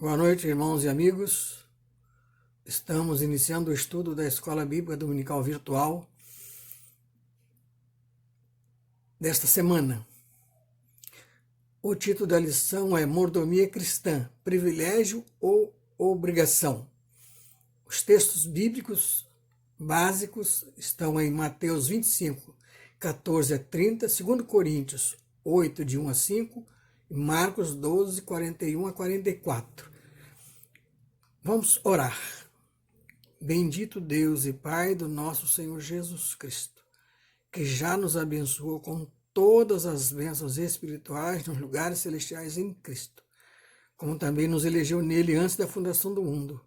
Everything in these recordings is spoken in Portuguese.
Boa noite, irmãos e amigos. Estamos iniciando o estudo da Escola Bíblica Dominical Virtual desta semana. O título da lição é Mordomia Cristã, Privilégio ou Obrigação? Os textos bíblicos básicos estão em Mateus 25, 14 a 30, 2 Coríntios 8, de 1 a 5 e Marcos 12, 41 a 44. Vamos orar. Bendito Deus e Pai do nosso Senhor Jesus Cristo, que já nos abençoou com todas as bênçãos espirituais nos lugares celestiais em Cristo, como também nos elegeu nele antes da fundação do mundo,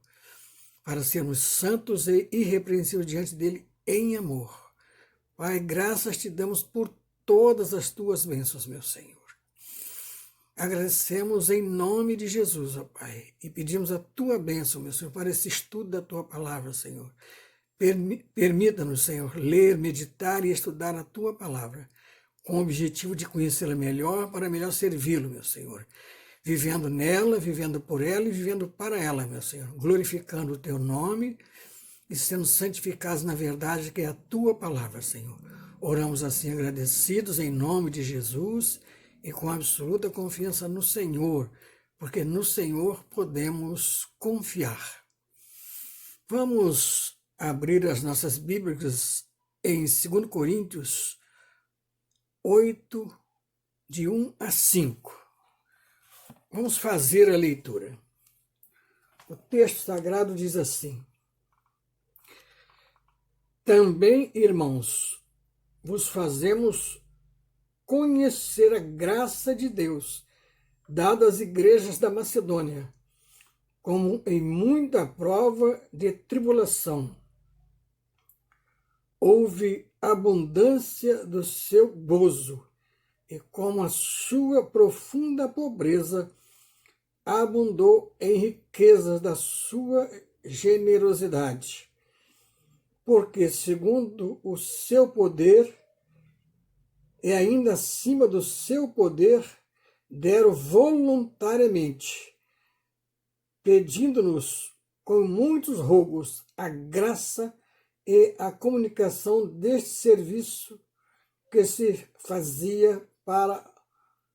para sermos santos e irrepreensíveis diante dele em amor. Pai, graças te damos por todas as tuas bênçãos, meu Senhor. Agradecemos em nome de Jesus, ó Pai, e pedimos a tua bênção, meu Senhor, para esse estudo da tua palavra, Senhor. Permita-nos, Senhor, ler, meditar e estudar a tua palavra, com o objetivo de conhecê-la melhor, para melhor servi-lo, meu Senhor. Vivendo nela, vivendo por ela e vivendo para ela, meu Senhor. Glorificando o teu nome e sendo santificados na verdade que é a tua palavra, Senhor. Oramos assim agradecidos em nome de Jesus e com absoluta confiança no Senhor, porque no Senhor podemos confiar. Vamos abrir as nossas Bíblias em 2 Coríntios 8, de 1 a 5. Vamos fazer a leitura. O texto sagrado diz assim: Também, irmãos, vos fazemos conhecer a graça de Deus, dada às igrejas da Macedônia, como em muita prova de tribulação. Houve abundância do seu gozo, e como a sua profunda pobreza abundou em riquezas da sua generosidade. Porque, segundo o seu poder, e ainda acima do seu poder, deram voluntariamente, pedindo-nos com muitos rogos a graça e a comunicação deste serviço que se fazia para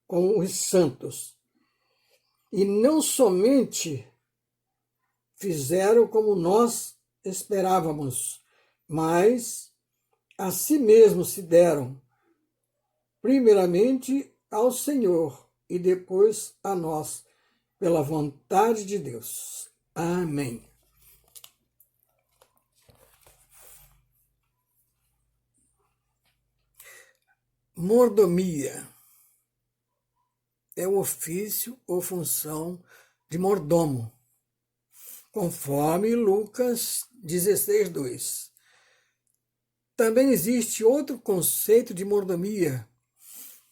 com os santos. E não somente fizeram como nós esperávamos, mas a si mesmos se deram, primeiramente ao Senhor e depois a nós, pela vontade de Deus. Amém. Mordomia é o ofício ou função de mordomo, conforme Lucas 16, 2. Também existe outro conceito de mordomia,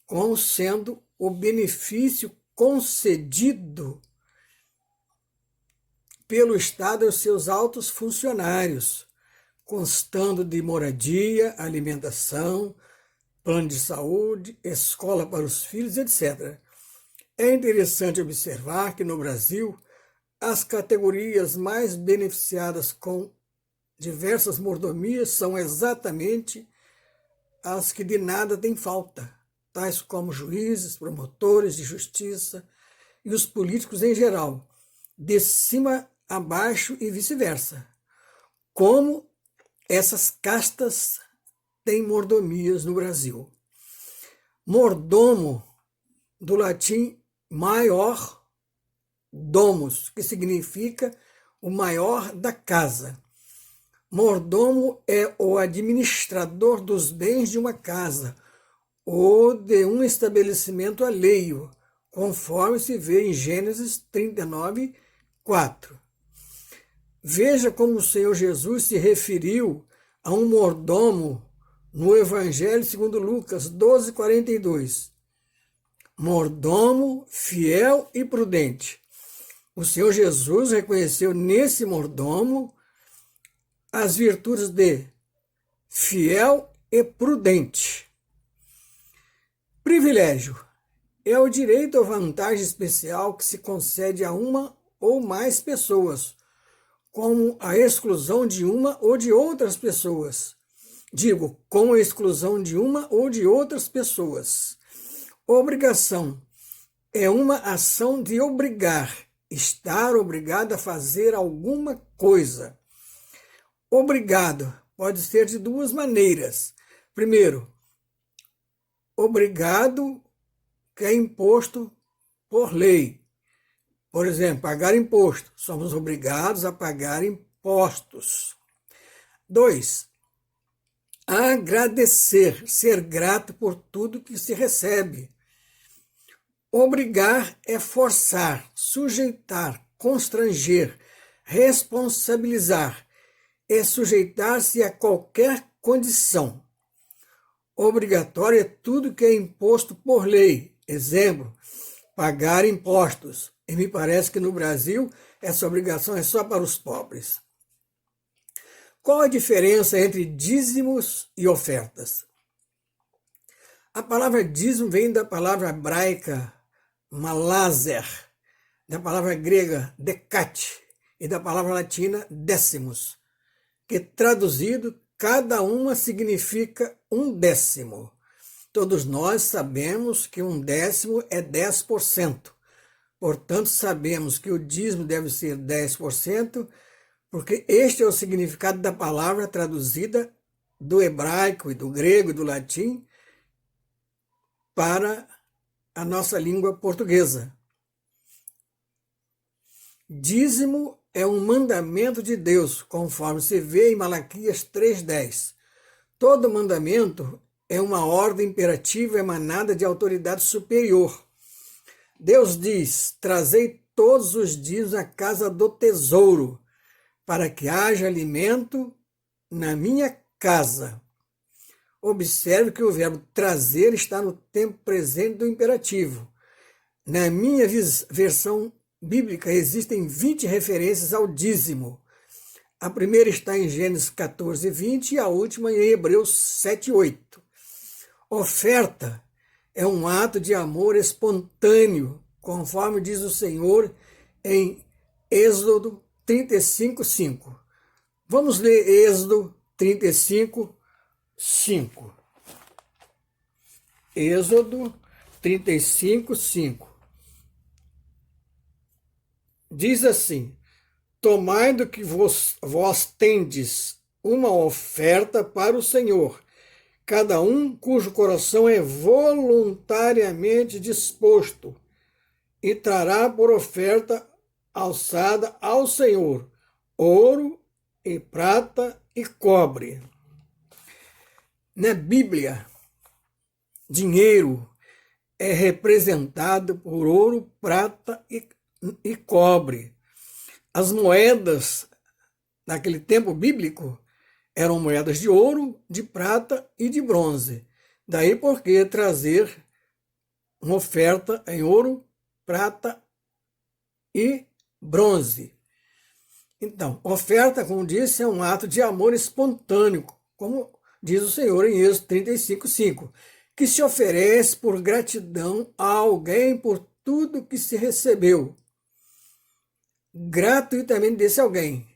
como sendo o benefício concedido pelo Estado aos seus altos funcionários, constando de moradia, alimentação, plano de saúde, escola para os filhos, etc. É interessante observar que no Brasil, as categorias mais beneficiadas com diversas mordomias são exatamente as que de nada têm falta, tais como juízes, promotores de justiça e os políticos em geral, de cima a baixo e vice-versa. Como essas castas têm mordomias no Brasil. Mordomo, do latim maior domus, que significa o maior da casa. Mordomo é o administrador dos bens de uma casa ou de um estabelecimento alheio, conforme se vê em Gênesis 39, 4. Veja como o Senhor Jesus se referiu a um mordomo no Evangelho segundo Lucas 12, 42. Mordomo fiel e prudente. O Senhor Jesus reconheceu nesse mordomo as virtudes de fiel e prudente. Privilégio é o direito ou vantagem especial que se concede a uma ou mais pessoas, como a exclusão de uma ou de outras pessoas. Digo, com a exclusão de uma ou de outras pessoas. Obrigação é uma ação de obrigar, estar obrigado a fazer alguma coisa. Obrigado pode ser de duas maneiras. Primeiro, obrigado que é imposto por lei. Por exemplo, pagar imposto. Somos obrigados a pagar impostos. 2. Agradecer, ser grato por tudo que se recebe. Obrigar é forçar, sujeitar, constranger, responsabilizar, é sujeitar-se a qualquer condição. Obrigatório é tudo que é imposto por lei. Exemplo, pagar impostos. E me parece que no Brasil essa obrigação é só para os pobres. Qual a diferença entre dízimos e ofertas? A palavra dízimo vem da palavra hebraica malazer, da palavra grega decate e da palavra latina décimos, que traduzido, cada uma significa um décimo. Todos nós sabemos que um décimo é 10%. Portanto, sabemos que o dízimo deve ser 10%, porque este é o significado da palavra traduzida do hebraico e do grego e do latim para a nossa língua portuguesa. Dízimo é um mandamento de Deus, conforme se vê em Malaquias 3:10. Todo mandamento é uma ordem imperativa emanada de autoridade superior. Deus diz: trazei todos os dias à casa do tesouro, para que haja alimento na minha casa. Observe que o verbo trazer está no tempo presente do imperativo. Na minha versão bíblica existem 20 referências ao dízimo. A primeira está em Gênesis 14:20 e a última em Hebreus 7:8. Oferta é um ato de amor espontâneo, conforme diz o Senhor em Êxodo 35:5. Vamos ler Êxodo 35:5. Êxodo 35:5. Diz assim: tomai do que vós tendes uma oferta para o Senhor, cada um cujo coração é voluntariamente disposto, e trará por oferta alçada ao Senhor ouro e prata e cobre. Na Bíblia, dinheiro é representado por ouro, prata e cobre. As moedas naquele tempo bíblico eram moedas de ouro, de prata e de bronze. Daí porque trazer uma oferta em ouro, prata e bronze. Então, oferta, como disse, é um ato de amor espontâneo, como diz o Senhor em Êxodo 35:5, que se oferece por gratidão a alguém por tudo que se recebeu, gratuitamente desse alguém.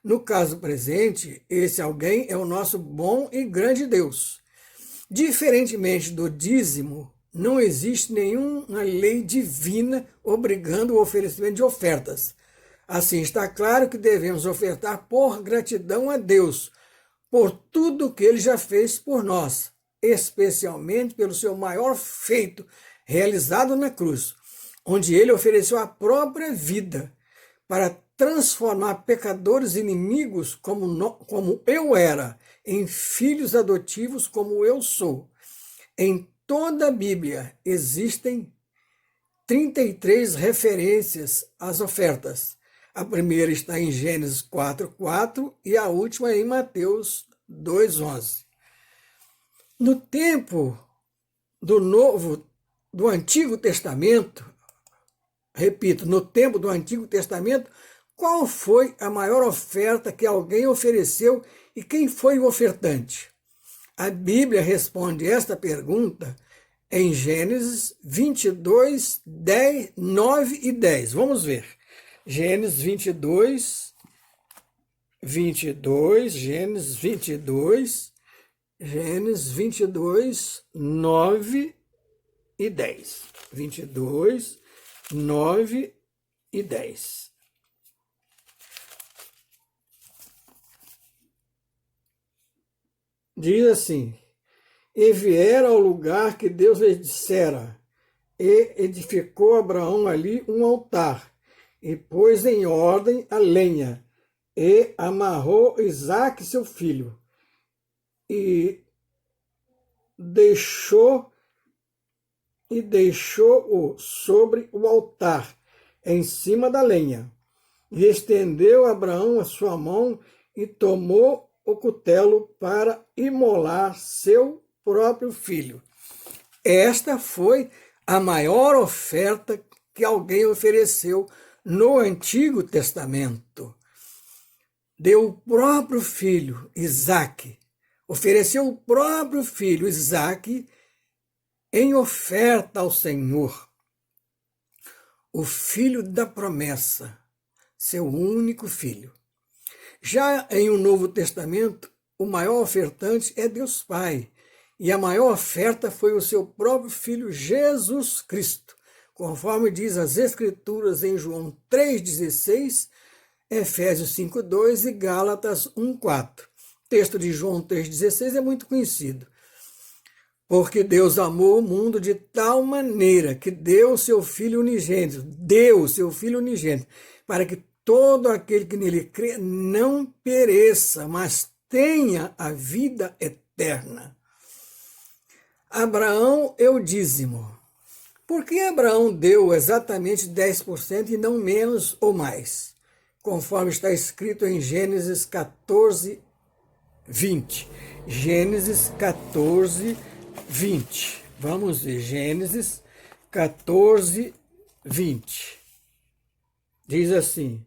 No caso presente, esse alguém é o nosso bom e grande Deus. Diferentemente do dízimo, não existe nenhuma lei divina obrigando o oferecimento de ofertas. Assim, está claro que devemos ofertar por gratidão a Deus, por tudo que Ele já fez por nós, especialmente pelo seu maior feito realizado na cruz, onde Ele ofereceu a própria vida para transformar pecadores inimigos como eu era, em filhos adotivos como eu sou. Em toda a Bíblia existem 33 referências às ofertas. A primeira está em Gênesis 4:4 e a última em Mateus 2:11. No tempo do Antigo Testamento, repito, no tempo do Antigo Testamento, qual foi a maior oferta que alguém ofereceu e quem foi o ofertante? A Bíblia responde esta pergunta em Gênesis 22, 9 e 10. Vamos ver. Gênesis 22, 22, Gênesis 22, Gênesis 22, 9 e 10. 22, 9 e 10. Diz assim: e vieram ao lugar que Deus lhe dissera, e edificou Abraão ali um altar, e pôs em ordem a lenha, e amarrou Isaque seu filho, e deixou-o sobre o altar, em cima da lenha. E estendeu Abraão a sua mão e tomou o cutelo para imolar seu próprio filho. Esta foi a maior oferta que alguém ofereceu no Antigo Testamento. Deu o próprio filho, Isaque, ofereceu o próprio filho, Isaque, em oferta ao Senhor. O filho da promessa, seu único filho. Já em o Novo Testamento, o maior ofertante é Deus Pai, e a maior oferta foi o seu próprio Filho Jesus Cristo, conforme diz as Escrituras em João 3,16, Efésios 5,2 e Gálatas 1,4. O texto de João 3,16 é muito conhecido. Porque Deus amou o mundo de tal maneira que deu seu Filho unigênito, para que todo aquele que nele crê não pereça, mas tenha a vida eterna. Abraão é o dízimo. Por que Abraão deu exatamente 10% e não menos ou mais? Conforme está escrito em Gênesis 14, 20. Gênesis 14, 20. Vamos ver, Gênesis 14, 20. Diz assim: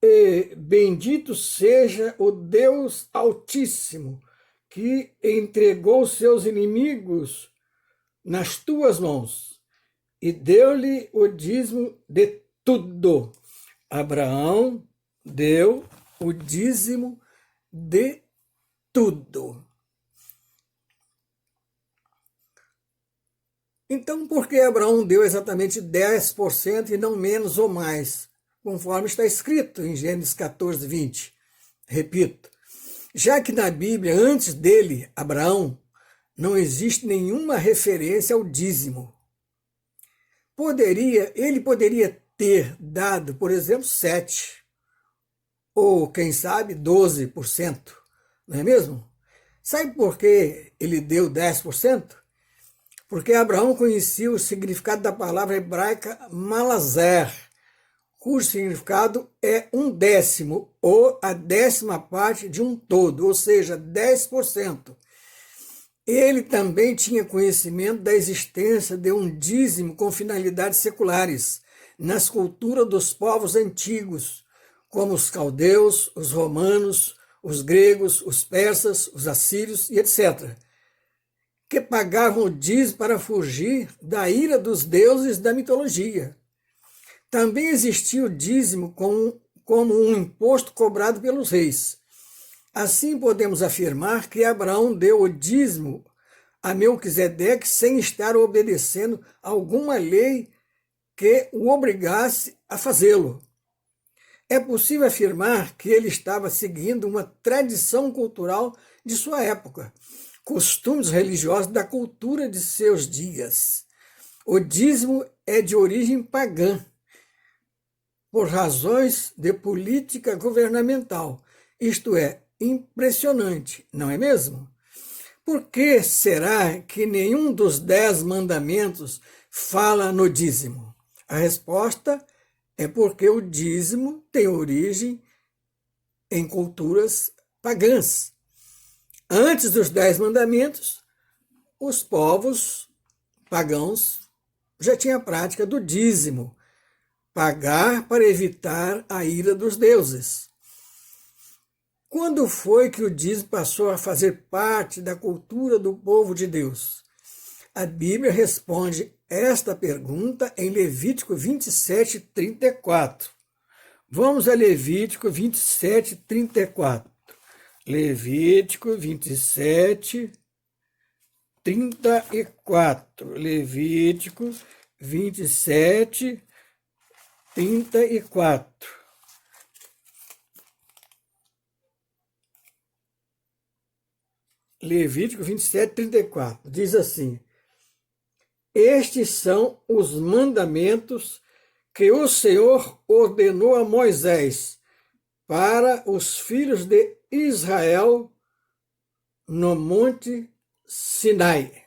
e bendito seja o Deus Altíssimo, que entregou seus inimigos nas tuas mãos, e deu-lhe o dízimo de tudo. Abraão deu o dízimo de tudo. Então, por que Abraão deu exatamente 10% e não menos ou mais, conforme está escrito em Gênesis 14, 20? Repito, já que na Bíblia, antes dele, Abraão, não existe nenhuma referência ao dízimo. Ele poderia ter dado, por exemplo, 7%, ou quem sabe 12%, não é mesmo? Sabe por que ele deu 10%? Porque Abraão conhecia o significado da palavra hebraica malazer, cujo significado é 1/10, ou a 10ª parte de um todo, ou seja, 10%. Ele também tinha conhecimento da existência de um dízimo com finalidades seculares nas culturas dos povos antigos, como os caldeus, os romanos, os gregos, os persas, os assírios e etc., que pagavam o dízimo para fugir da ira dos deuses da mitologia. Também existia o dízimo como um imposto cobrado pelos reis. Assim podemos afirmar que Abraão deu o dízimo a Melquisedeque sem estar obedecendo a alguma lei que o obrigasse a fazê-lo. É possível afirmar que ele estava seguindo uma tradição cultural de sua época, costumes religiosos da cultura de seus dias. O dízimo é de origem pagã, por razões de política governamental. Isto é impressionante, não é mesmo? Por que será que nenhum dos 10 mandamentos fala no dízimo? A resposta é porque o dízimo tem origem em culturas pagãs. Antes dos 10 mandamentos, os povos pagãos já tinham a prática do dízimo, pagar para evitar a ira dos deuses. Quando foi que o dízimo passou a fazer parte da cultura do povo de Deus? A Bíblia responde esta pergunta em Levítico 27, 34. Vamos a Levítico 27, 34. Levítico 27, 34. Levítico 27, 34. Levítico 27, 34. Diz assim: estes são os mandamentos que o Senhor ordenou a Moisés para os filhos de Israel no Monte Sinai.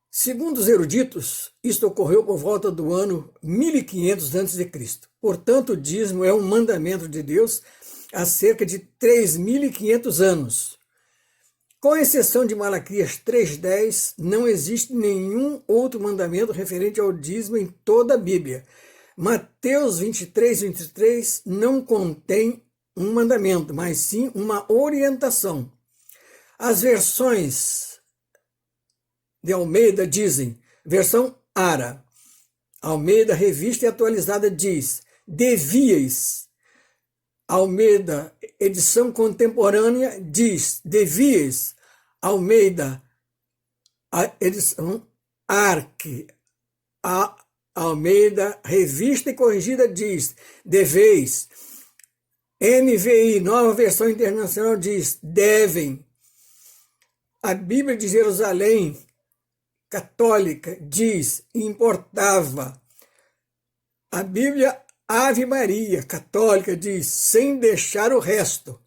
Segundo os eruditos, isto ocorreu por volta do ano 1500 a.C. Portanto, o dízimo é um mandamento de Deus há cerca de 3.500 anos. Com exceção de Malaquias 3:10, não existe nenhum outro mandamento referente ao dízimo em toda a Bíblia. Mateus 23 não contém um mandamento, mas sim uma orientação. As versões de Almeida dizem, versão Ara, Almeida Revista e Atualizada diz, devíeis. Almeida, edição contemporânea, diz, devíeis. Almeida, a edição Arque, a Almeida, Revista e Corrigida, diz, deveis. NVI, Nova Versão Internacional, diz, devem. A Bíblia de Jerusalém, católica, diz, importava. A Bíblia Ave Maria, católica, diz, sem deixar o resto.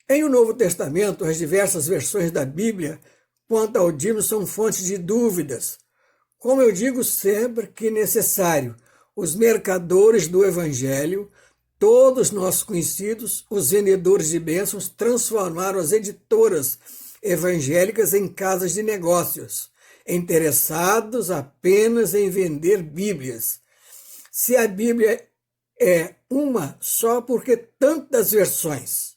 Em o Novo Testamento, as diversas versões da Bíblia quanto ao dízimo são fontes de dúvidas. Como eu digo sempre que necessário, os mercadores do Evangelho, todos nossos conhecidos, os vendedores de bênçãos, transformaram as editoras evangélicas em casas de negócios, interessados apenas em vender Bíblias. Se a Bíblia é uma só, por que tantas versões?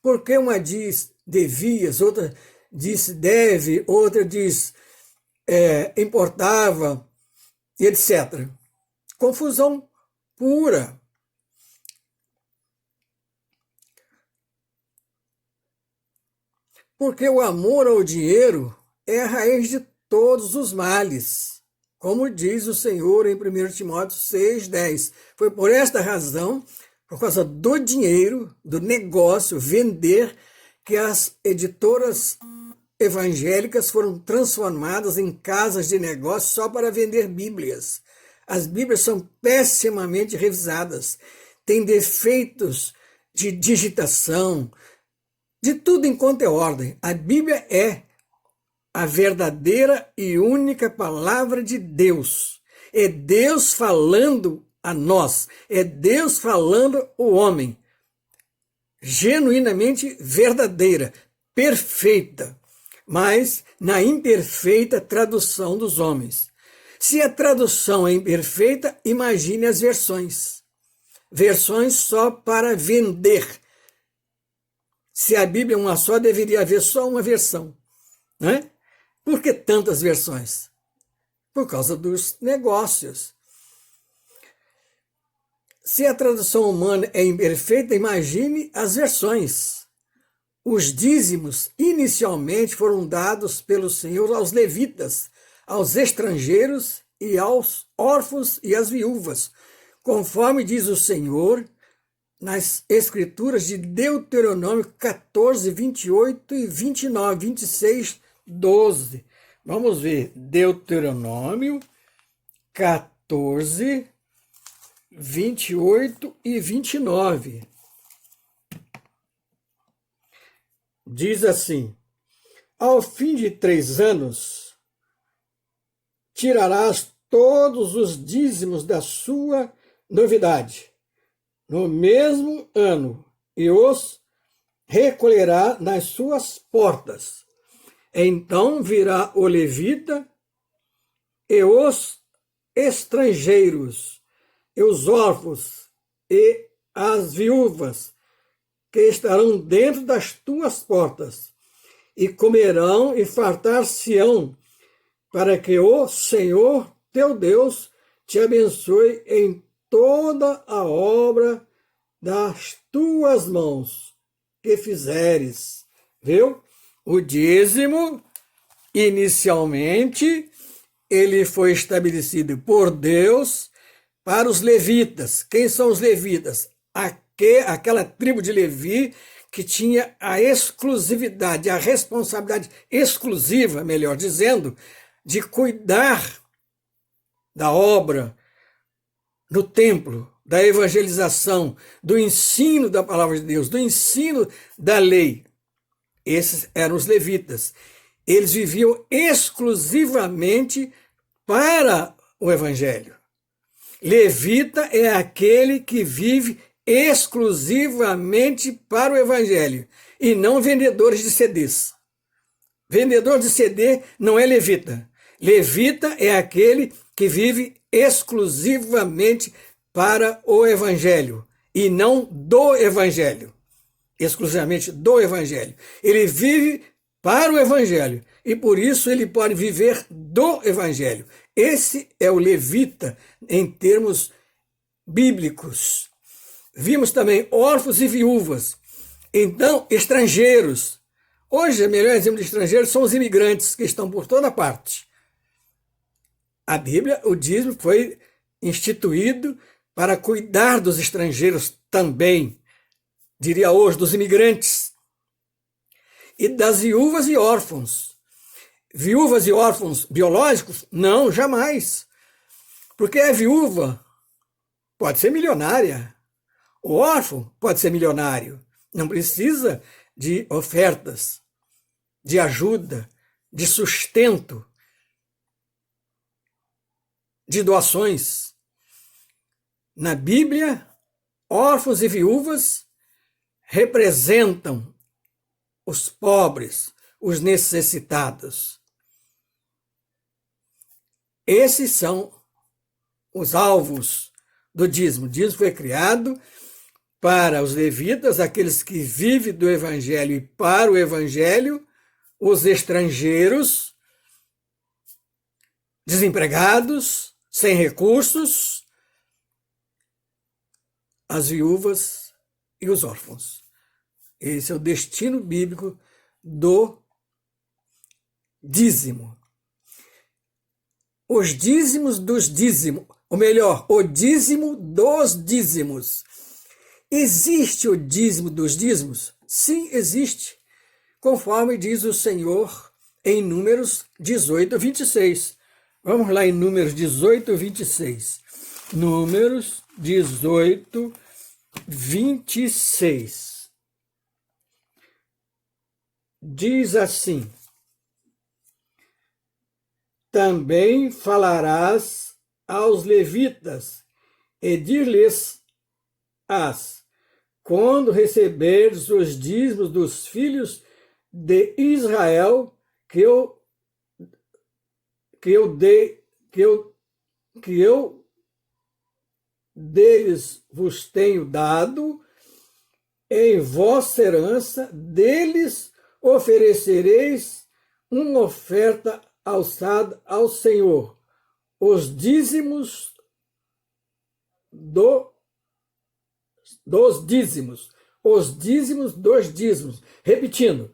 Porque uma diz devias, outra diz deve, outra diz importava, etc. Confusão pura. Porque o amor ao dinheiro é a raiz de todos os males, como diz o Senhor em 1 Timóteo 6:10. Foi por esta razão, por causa do dinheiro, do negócio, vender, que as editoras evangélicas foram transformadas em casas de negócio só para vender Bíblias. As Bíblias são pessimamente revisadas, têm defeitos de digitação, de tudo enquanto é ordem. A Bíblia é a verdadeira e única palavra de Deus. É Deus falando a nós. É Deus falando ao homem. Genuinamente verdadeira, perfeita, mas na imperfeita tradução dos homens. Se a tradução é imperfeita, imagine as versões. Versões só para vender. Se a Bíblia é uma só, deveria haver só uma versão. Não é? Por que tantas versões? Por causa dos negócios. Se a tradução humana é imperfeita, imagine as versões. Os dízimos inicialmente foram dados pelo Senhor aos levitas, aos estrangeiros e aos órfãos e às viúvas, conforme diz o Senhor nas Escrituras de Deuteronômio 14, 28 e 29, 26, 12. Vamos ver, Deuteronômio 14, 28 e 29. Diz assim, ao fim de 3 anos, tirarás todos os dízimos da sua novidade, no mesmo ano, e os recolherá nas suas portas. Então virá o levita e os estrangeiros, e os órfãos, e as viúvas, que estarão dentro das tuas portas, e comerão e fartar-se-ão, para que o Senhor teu Deus te abençoe em toda a obra das tuas mãos que fizeres. Viu? O dízimo, inicialmente, ele foi estabelecido por Deus para os levitas. Quem são os levitas? Aquela tribo de Levi que tinha a exclusividade, a responsabilidade exclusiva, melhor dizendo, de cuidar da obra no templo, da evangelização, do ensino da palavra de Deus, do ensino da lei. Esses eram os levitas. Eles viviam exclusivamente para o evangelho. Levita é aquele que vive exclusivamente para o evangelho e não vendedores de CDs. Vendedor de CD não é levita. Levita é aquele que vive exclusivamente para o evangelho e não do evangelho. Exclusivamente do evangelho. Ele vive para o evangelho e por isso ele pode viver do evangelho. Esse é o levita em termos bíblicos. Vimos também órfãos e viúvas. Então, estrangeiros. Hoje, o melhor exemplo de estrangeiros são os imigrantes que estão por toda parte. A Bíblia, o dízimo foi instituído para cuidar dos estrangeiros também, diria hoje, dos imigrantes, e das viúvas e órfãos. Viúvas e órfãos biológicos? Não, jamais. Porque a viúva pode ser milionária, o órfão pode ser milionário, não precisa de ofertas, de ajuda, de sustento, de doações. Na Bíblia, órfãos e viúvas representam os pobres, os necessitados. Esses são os alvos do dízimo. O dízimo foi criado para os levitas, aqueles que vivem do evangelho e para o evangelho, os estrangeiros, desempregados, sem recursos, as viúvas e os órfãos. Esse é o destino bíblico do dízimo. Os dízimos dos dízimos, ou melhor, o dízimo dos dízimos. Existe o dízimo dos dízimos? Sim, existe, conforme diz o Senhor em Números 18, 26. Vamos lá em Números 18, 26. Números 18, 26. Diz assim: também falarás aos levitas e dir-lhes-ás, quando receberdes os dízimos dos filhos de Israel que eu deles vos tenho dado, em vossa herança deles oferecereis uma oferta alçada ao Senhor, os dízimos dos dízimos, os dízimos dos dízimos. Repetindo,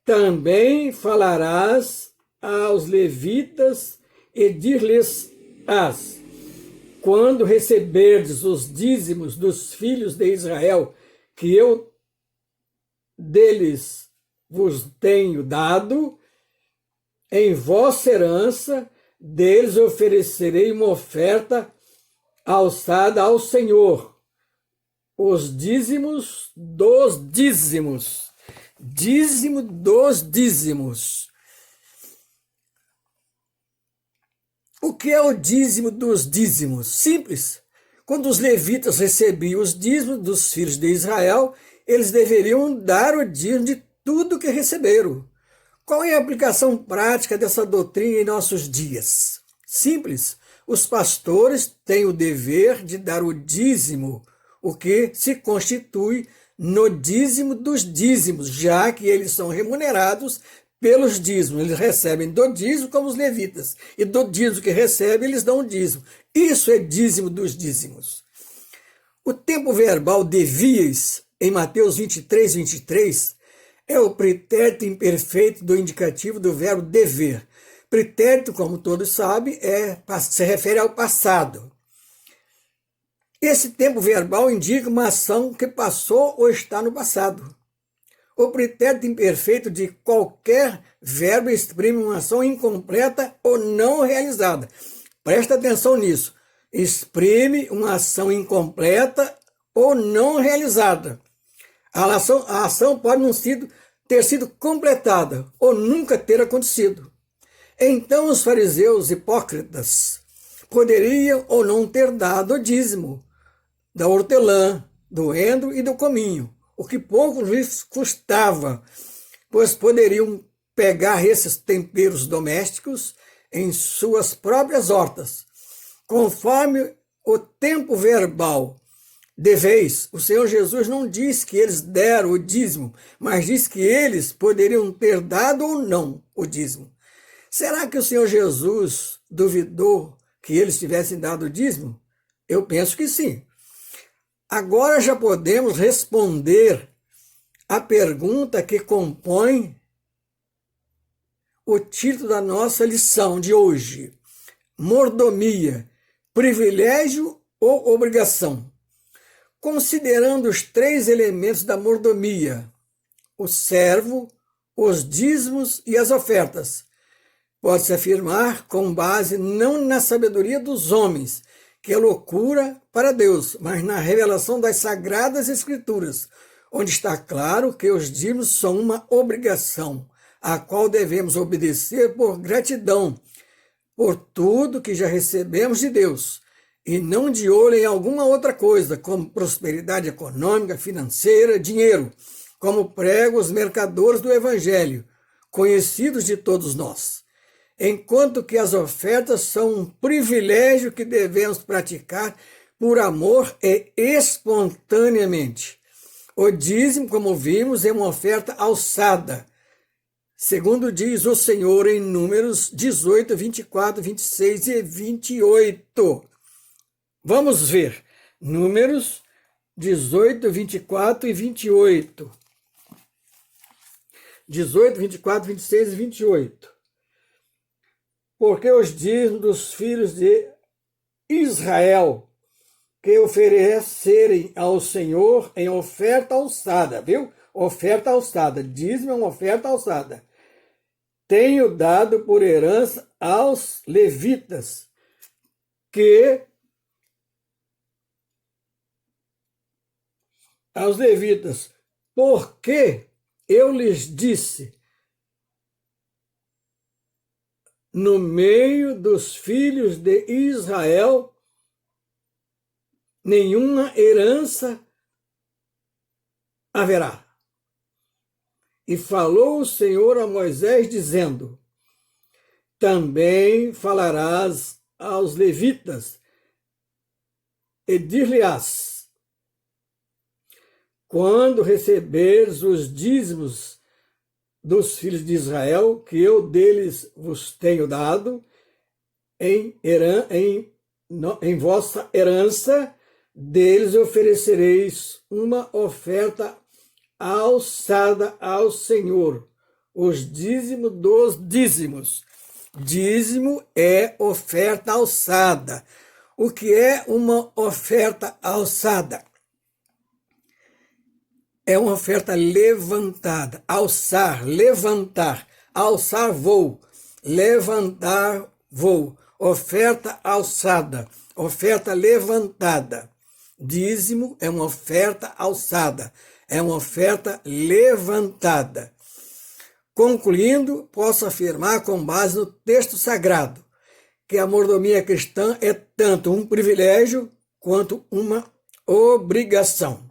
também falarás aos levitas e dir-lhes-ás, quando receberdes os dízimos dos filhos de Israel, que eu deles vos tenho dado, em vossa herança deles oferecerei uma oferta alçada ao Senhor, os dízimos dos dízimos. Dízimo dos dízimos. O que é o dízimo dos dízimos? Simples. Quando os levitas recebiam os dízimos dos filhos de Israel, eles deveriam dar o dízimo de tudo que receberam. Qual é a aplicação prática dessa doutrina em nossos dias? Simples. Os pastores têm o dever de dar o dízimo o que se constitui no dízimo dos dízimos, já que eles são remunerados pelos dízimos. Eles recebem do dízimo como os levitas, e do dízimo que recebem, eles dão o dízimo. Isso é dízimo dos dízimos. O tempo verbal devias, em Mateus 23, é o pretérito imperfeito do indicativo do verbo dever. Pretérito, como todos sabem, se refere ao passado. Esse tempo verbal indica uma ação que passou ou está no passado. O pretérito imperfeito de qualquer verbo exprime uma ação incompleta ou não realizada. Presta atenção nisso. Exprime uma ação incompleta ou não realizada. A ação pode não ter sido completada ou nunca ter acontecido. Então os fariseus hipócritas poderiam ou não ter dado o dízimo da hortelã, do endro e do cominho, o que pouco lhes custava, pois poderiam pegar esses temperos domésticos em suas próprias hortas. Conforme o tempo verbal deveis, o Senhor Jesus não diz que eles deram o dízimo, mas diz que eles poderiam ter dado ou não o dízimo. Será que o Senhor Jesus duvidou que eles tivessem dado o dízimo? Eu penso que sim. Agora já podemos responder a pergunta que compõe o título da nossa lição de hoje. Mordomia, privilégio ou obrigação? Considerando os três elementos da mordomia, o servo, os dízimos e as ofertas, pode-se afirmar, com base não na sabedoria dos homens, que é loucura para Deus, mas na revelação das Sagradas Escrituras, onde está claro que os dízimos são uma obrigação, a qual devemos obedecer por gratidão, por tudo que já recebemos de Deus, e não de olho em alguma outra coisa, como prosperidade econômica, financeira, dinheiro, como pregam os mercadores do Evangelho, conhecidos de todos nós. Enquanto que as ofertas são um privilégio que devemos praticar por amor e espontaneamente. O dízimo, como vimos, é uma oferta alçada, segundo diz o Senhor em Números 18, 24, 26 e 28. Vamos ver. Números 18, 24 e 28. 18, 24, 26 e 28. Porque os dízimos dos filhos de Israel que oferecerem ao Senhor em oferta alçada, viu? Oferta alçada. Dízimo é uma oferta alçada. Tenho dado por herança aos levitas, porque eu lhes disse, no meio dos filhos de Israel, nenhuma herança haverá. E falou o Senhor a Moisés, dizendo, também falarás aos levitas, e dir-lhe-ás, quando receberes os dízimos dos filhos de Israel, que eu deles vos tenho dado, em vossa herança, deles oferecereis uma oferta alçada ao Senhor, os dízimos dos dízimos. Dízimo é oferta alçada. O que é uma oferta alçada? É uma oferta levantada, alçar, levantar, alçar voo, levantar voo, oferta alçada, oferta levantada. Dízimo é uma oferta alçada, é uma oferta levantada. Concluindo, posso afirmar com base no texto sagrado que a mordomia cristã é tanto um privilégio quanto uma obrigação.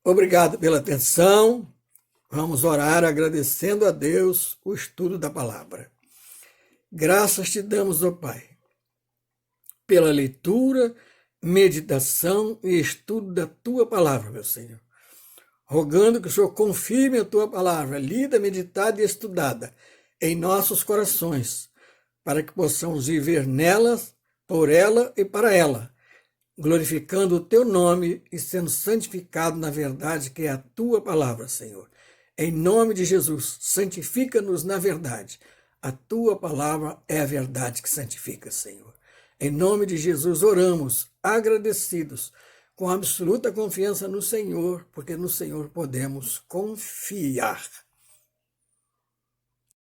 Obrigado pela atenção. Vamos orar agradecendo a Deus o estudo da palavra. Graças te damos, ó Pai, pela leitura, meditação e estudo da tua palavra, meu Senhor. Rogando que o Senhor confirme a tua palavra, lida, meditada e estudada em nossos corações, para que possamos viver nelas, por ela e para ela, glorificando o teu nome e sendo santificado na verdade que é a tua palavra, Senhor. Em nome de Jesus, santifica-nos na verdade. A tua palavra é a verdade que santifica, Senhor. Em nome de Jesus oramos, agradecidos, com absoluta confiança no Senhor, porque no Senhor podemos confiar.